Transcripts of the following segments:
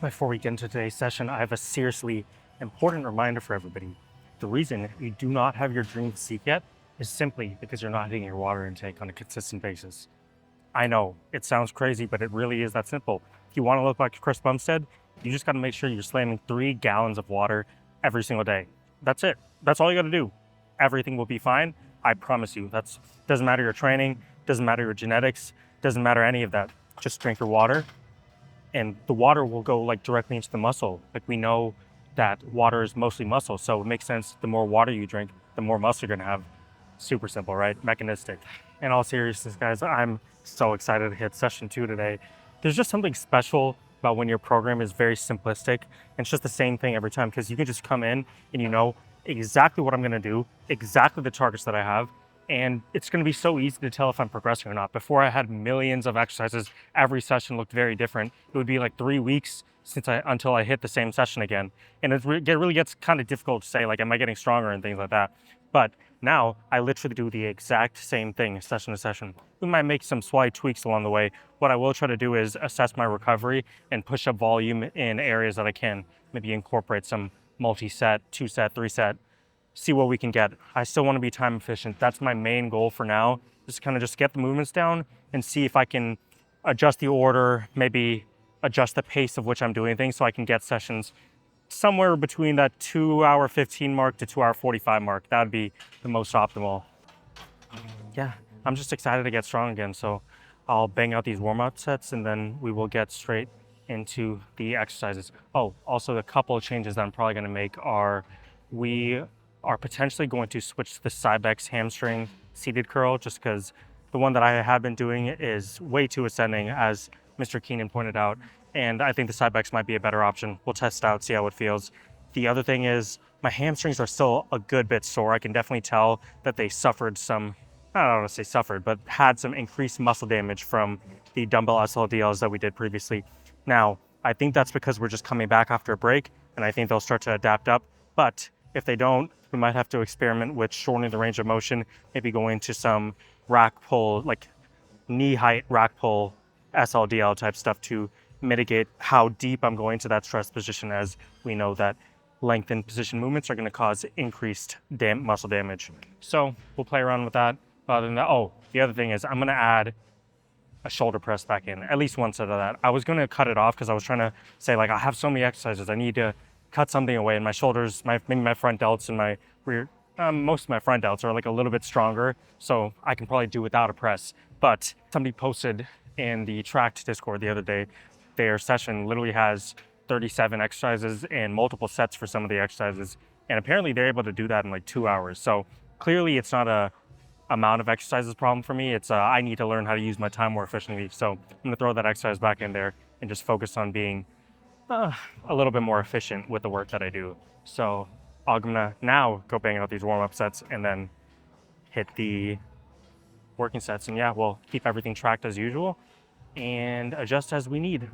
Before we get into today's session, I have a seriously important reminder for everybody. The reason you do not have your dream physique yet is simply because you're not hitting your water intake on a consistent basis. I know it sounds crazy, but it really is that simple. If you want to look like Chris Bumstead, you just got to make sure you're slamming 3 gallons of water every single day. That's it. That's all you got to do. Everything will be fine. I promise you. Doesn't matter your training, doesn't matter your genetics, doesn't matter any of that. Just drink your water, and the water will go like directly into the muscle. Like, we know that water is mostly muscle, so it makes sense. The more water you drink, the more muscle you're gonna have. Super simple, right? Mechanistic. In all seriousness, guys, I'm so excited to hit session 2 today. There's just something special about when your program is very simplistic and it's just the same thing every time, because you can just come in and you know exactly what I'm gonna do, exactly the targets that I have, and it's going to be so easy to tell if I'm progressing or not. Before, I had millions of exercises. Every session looked very different. It would be like 3 weeks until I hit the same session again. And it really gets kind of difficult to say, like, am I getting stronger and things like that. But now I literally do the exact same thing session to session. We might make some slight tweaks along the way. What I will try to do is assess my recovery and push up volume in areas that I can. Maybe incorporate some multi-set, 2-set, 3-set, see what we can get. I still want to be time efficient. That's my main goal for now. Just kind of just get the movements down and see if I can adjust the order, maybe adjust the pace of which I'm doing things, so I can get sessions somewhere between that 2-hour 15 mark to 2-hour 45 mark. That would be the most optimal. Yeah, I'm just excited to get strong again. So I'll bang out these warm-up sets and then we will get straight into the exercises. Oh, also a couple of changes that I'm probably going to make are, we are potentially going to switch to the Cybex hamstring seated curl, just because the one that I have been doing is way too ascending, as Mr. Keenan pointed out, and I think the Cybex might be a better option. We'll test it out, see how it feels. The other thing is, my hamstrings are still a good bit sore. I can definitely tell that they suffered some, I don't want to say suffered, but had some increased muscle damage from the dumbbell SLDLs that we did previously. Now, I think that's because we're just coming back after a break, and I think they'll start to adapt up. But if they don't, we might have to experiment with shortening the range of motion, maybe going to some rack pull, like knee height rack pull, SLDL type stuff, to mitigate how deep I'm going to that stress position, as we know that lengthened position movements are going to cause increased muscle damage. So we'll play around with that. Other than that, oh, the other thing is I'm going to add a shoulder press back in, at least one set of that. I was going to cut it off because I was trying to say, like, I have so many exercises, I need to cut something away. And my shoulders, maybe my front delts and my rear, most of my front delts are like a little bit stronger, so I can probably do without a press. But somebody posted in the Tracked Discord the other day, their session literally has 37 exercises and multiple sets for some of the exercises. And apparently they're able to do that in like 2 hours. So clearly it's not a amount of exercises problem for me. It's I need to learn how to use my time more efficiently. So I'm gonna throw that exercise back in there and just focus on being a little bit more efficient with the work that I do. So I'm gonna now go bang out these warm-up sets and then hit the working sets. And yeah, we'll keep everything tracked as usual and adjust as we need.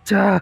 Duh.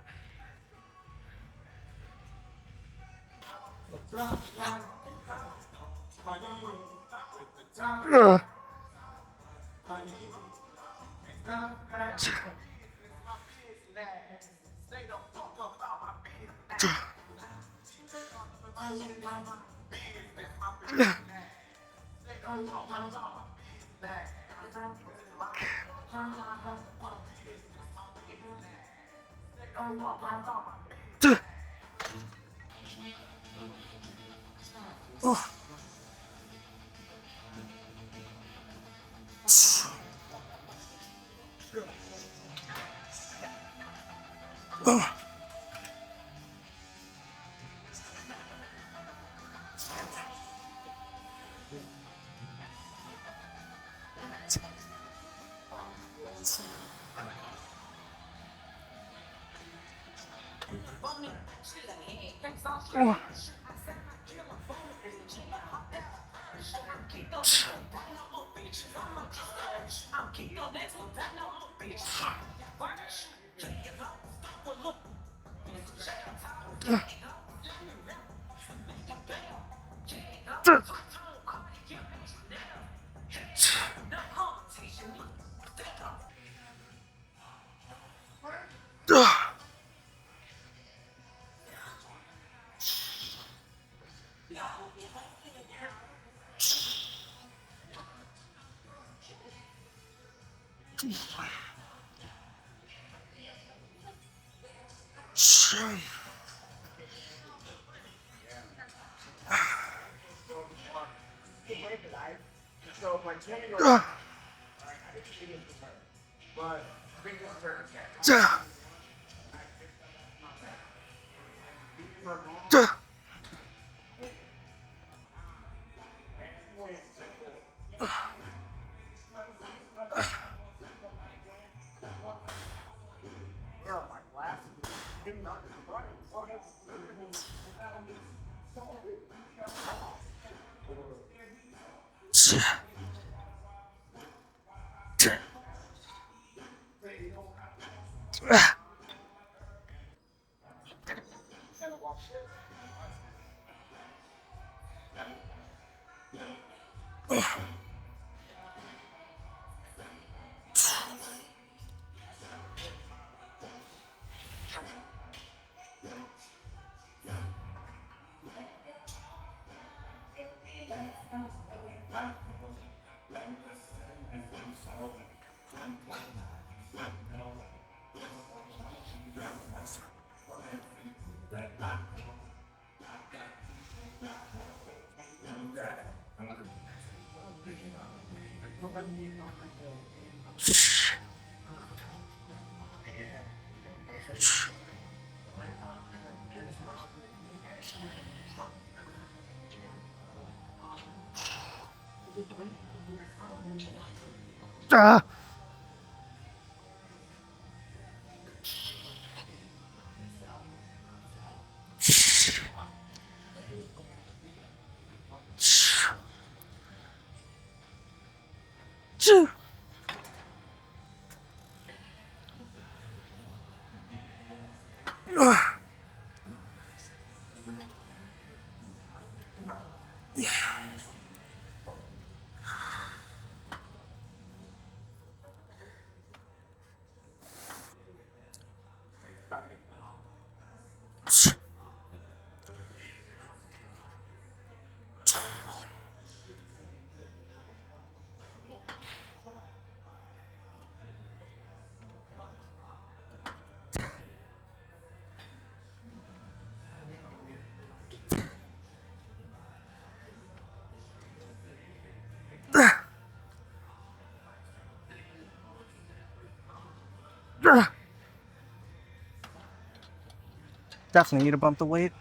Definitely need to bump the weight.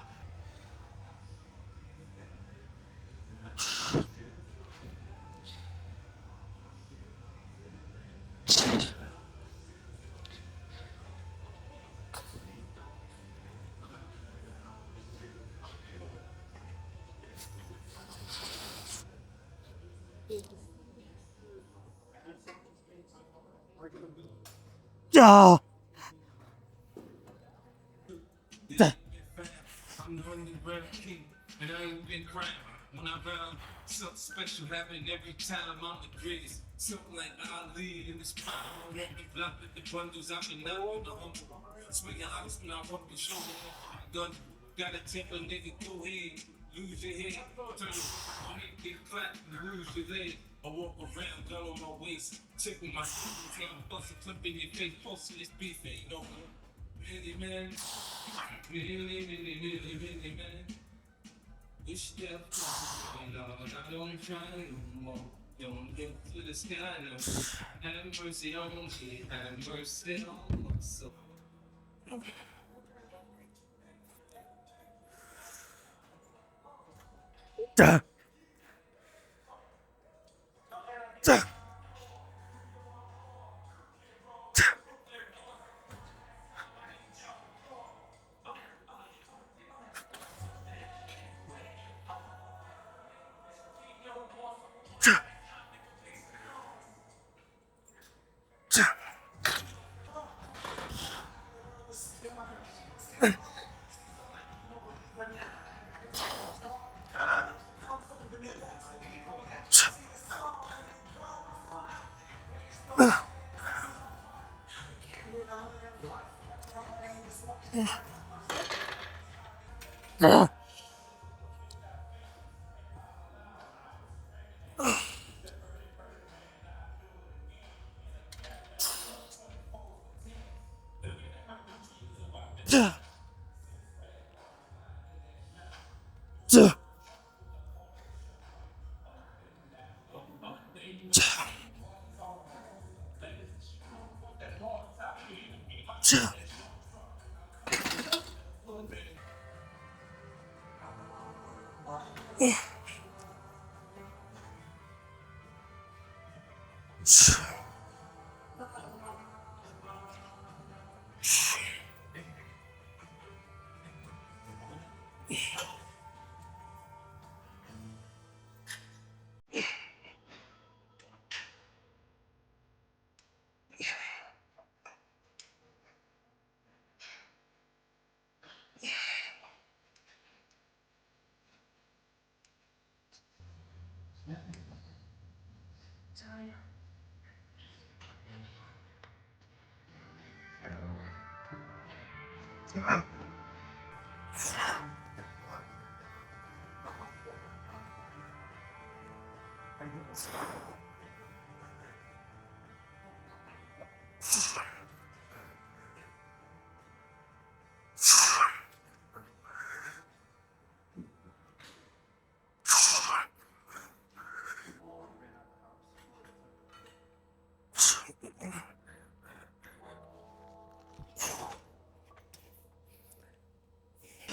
Yeah. special happen every time I'm the greatest. Something like I lead in this prime. I won't be blocked with the bundles. I've been out with the humble. Swinging honest when I walk the shoulder. Gun, got a temper, nigga, go ahead. Lose your head. Turn your head, get clapped, and lose your leg. I walk around, gun on my waist. Tickle my hand, bust a clip in your face. Posting this beef ain't over. Really, man. Really, man. Wish that Lord, I don't try no more. Don't look to the sky no. Have mercy on me, have mercy on my soul. Duh. Duh.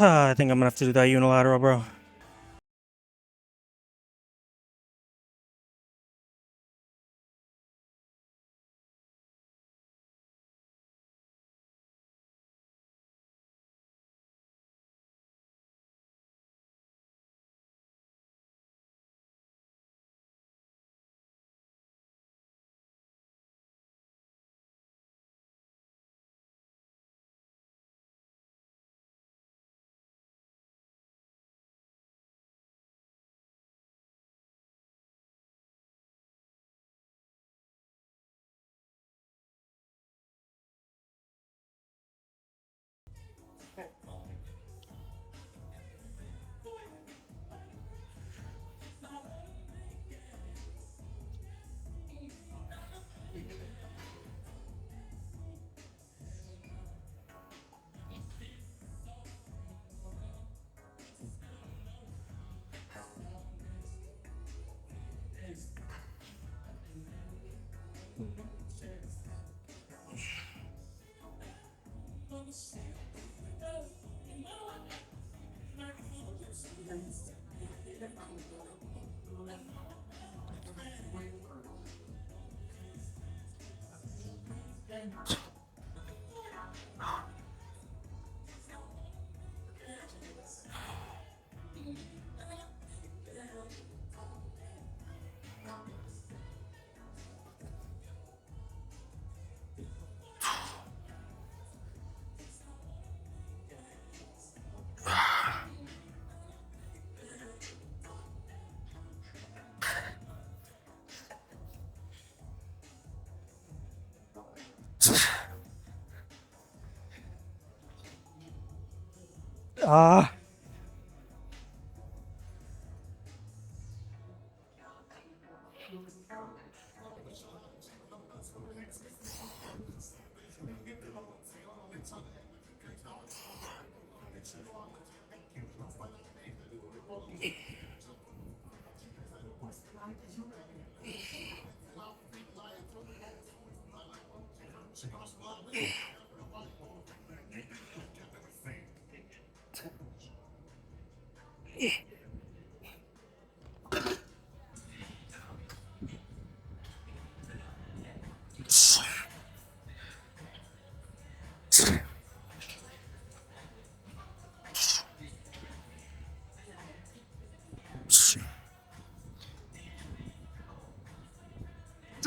I think I'm gonna have to do that unilateral, bro. Ah.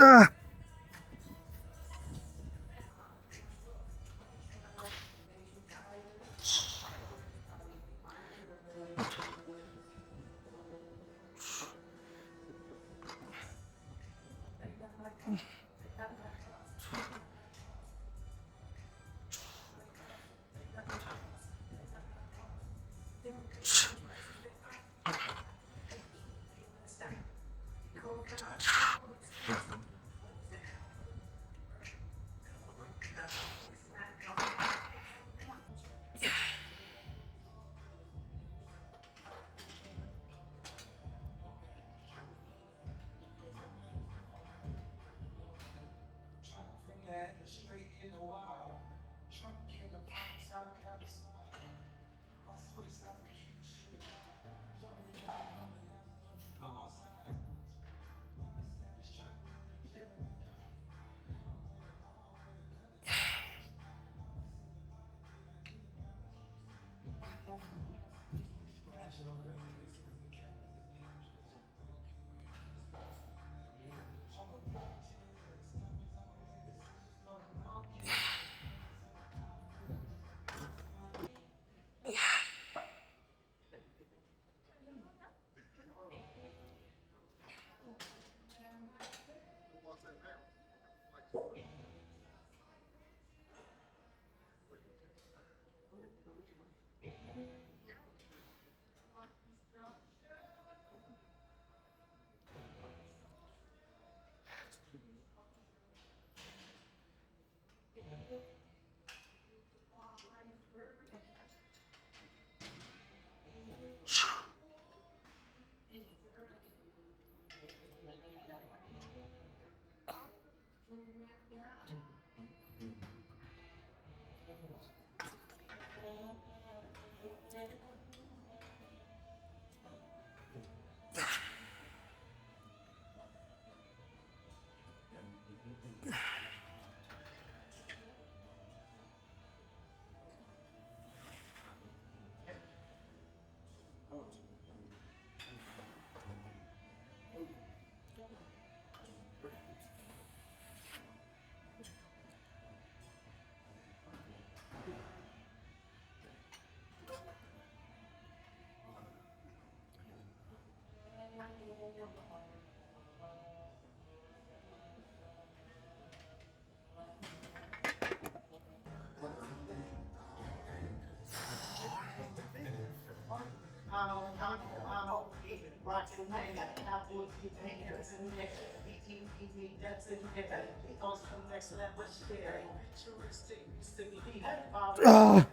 Ah. Ah.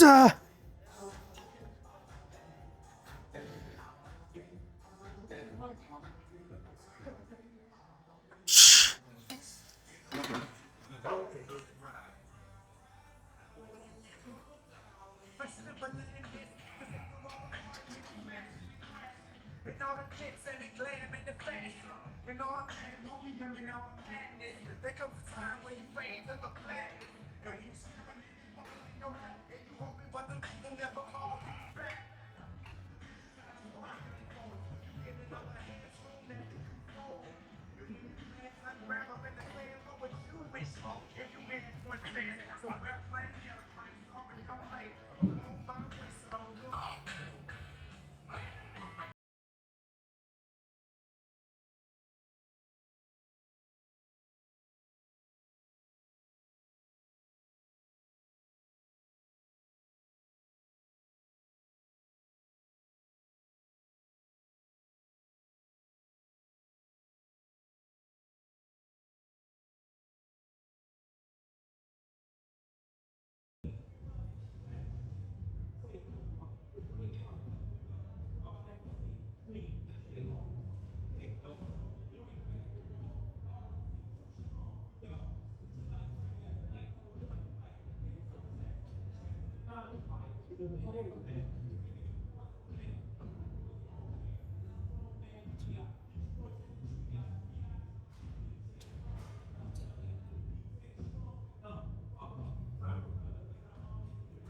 Ah.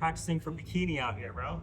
Practicing for bikini out here, bro.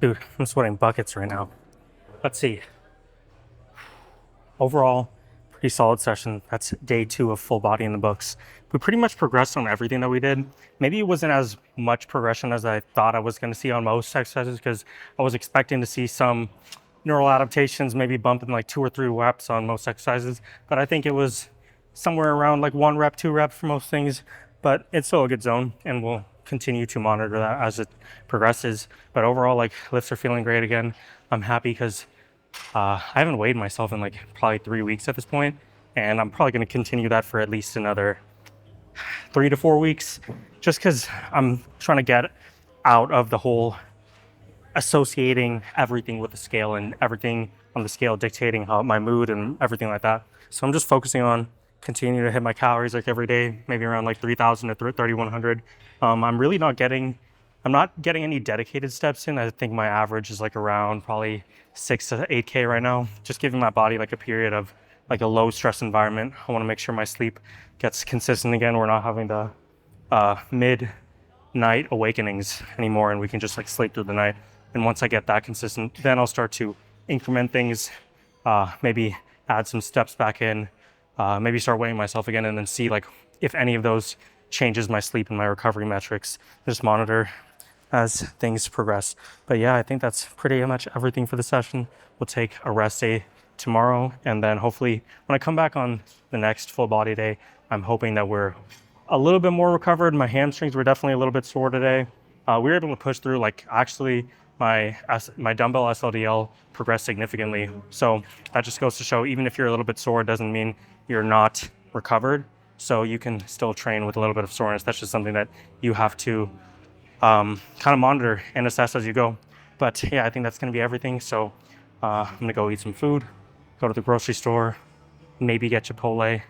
Dude, I'm sweating buckets right now. Let's see. Overall, pretty solid session. That's day 2 of full body in the books. We pretty much progressed on everything that we did. Maybe it wasn't as much progression as I thought I was going to see on most exercises, because I was expecting to see some neural adaptations, maybe bumping like 2 or 3 reps on most exercises. But I think it was somewhere around like 1 rep, 2 reps for most things. But it's still a good zone, and we'll continue to monitor that as it progresses. But overall, like, lifts are feeling great again. I'm happy because I haven't weighed myself in like probably 3 weeks at this point, and I'm probably going to continue that for at least another 3 to 4 weeks, just because I'm trying to get out of the whole associating everything with the scale and everything on the scale dictating how my mood and everything like that. So I'm just focusing on continuing to hit my calories like every day, maybe around like 3,000 to 3,100. I'm not getting any dedicated steps in. I think my average is like around probably 6 to 8K right now, just giving my body like a period of like a low stress environment. I want to make sure my sleep gets consistent again. We're not having the midnight awakenings anymore, and we can just like sleep through the night. And once I get that consistent, then I'll start to increment things, maybe add some steps back in, maybe start weighing myself again, and then see like if any of those changes my sleep and my recovery metrics. Just monitor as things progress. But yeah, I think that's pretty much everything for the session. We'll take a rest day tomorrow, and then hopefully when I come back on the next full body day, I'm hoping that we're a little bit more recovered. My hamstrings were definitely a little bit sore today. We were able to push through. Like, actually, my dumbbell SLDL progressed significantly. So that just goes to show, even if you're a little bit sore, it doesn't mean you're not recovered. So you can still train with a little bit of soreness. That's just something that you have to kind of monitor and assess as you go. But yeah, I think that's going to be everything. So I'm going to go eat some food, go to the grocery store, maybe get Chipotle,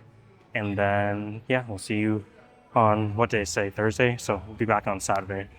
and then yeah, we'll see you on what day? Say Thursday. So we'll be back on Saturday.